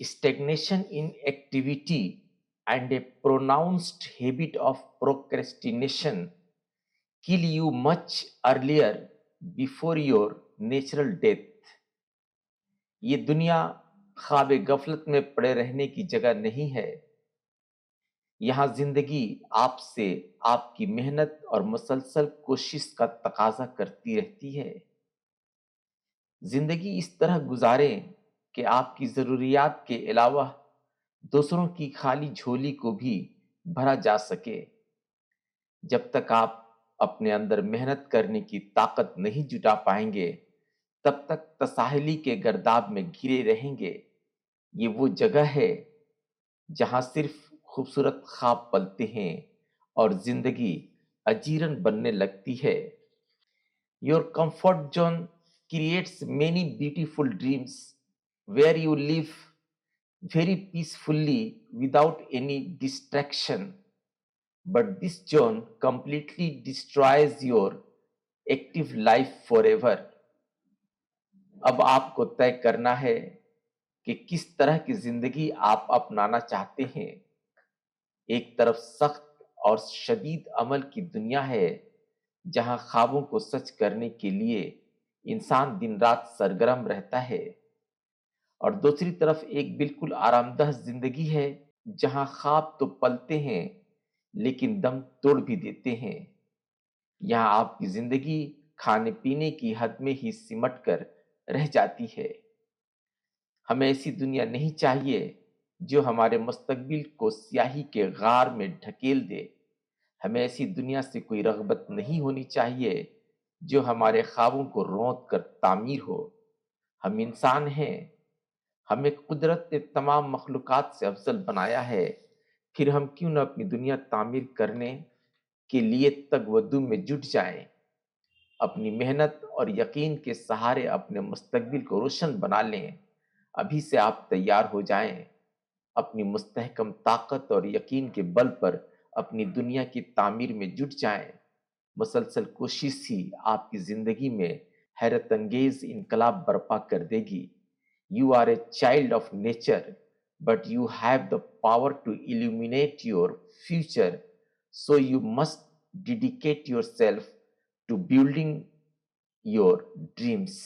Stagnation in activity and a pronounced habit of procrastination kill you much earlier before your natural death. یہ دنیا خواب غفلت میں پڑے رہنے کی جگہ نہیں ہے. یہاں زندگی آپ سے آپ کی محنت اور مسلسل کوشش کا تقاضا کرتی رہتی ہے. زندگی اس طرح گزاریں کہ آپ کی ضروریات کے علاوہ دوسروں کی خالی جھولی کو بھی بھرا جا سکے. جب تک آپ اپنے اندر محنت کرنے کی طاقت نہیں جٹا پائیں گے تب تک تساہلی کے گرداب میں گھرے رہیں گے. یہ وہ جگہ ہے جہاں صرف خوبصورت خواب پلتے ہیں اور زندگی اجیرن بننے لگتی ہے. Your comfort zone creates many beautiful dreams where you live very peacefully without any distraction. But this zone completely destroys your active life forever. اب آپ کو طے کرنا ہے کہ کس طرح کی زندگی آپ اپنانا چاہتے ہیں. ایک طرف سخت اور شدید عمل کی دنیا ہے جہاں خوابوں کو سچ کرنے کے لیے انسان دن رات سرگرم رہتا ہے، اور دوسری طرف ایک بالکل آرام دہ زندگی ہے جہاں خواب تو پلتے ہیں لیکن دم توڑ بھی دیتے ہیں. یہاں آپ کی زندگی کھانے پینے کی حد میں ہی سمٹ کر رہ جاتی ہے. ہمیں ایسی دنیا نہیں چاہیے جو ہمارے مستقبل کو سیاہی کے غار میں ڈھکیل دے. ہمیں ایسی دنیا سے کوئی رغبت نہیں ہونی چاہیے جو ہمارے خوابوں کو روند کر تعمیر ہو. ہم انسان ہیں، ہمیں قدرت نے تمام مخلوقات سے افضل بنایا ہے، پھر ہم کیوں نہ اپنی دنیا تعمیر کرنے کے لیے تگ و دو میں جٹ جائیں. اپنی محنت اور یقین کے سہارے اپنے مستقبل کو روشن بنا لیں. ابھی سے آپ تیار ہو جائیں. اپنی مستحکم طاقت اور یقین کے بل پر اپنی دنیا کی تعمیر میں جٹ جائیں. مسلسل کوشش ہی آپ کی زندگی میں حیرت انگیز انقلاب برپا کر دے گی. You are a child of nature, but you have the power to illuminate your future. So you must dedicate yourself to building your dreams.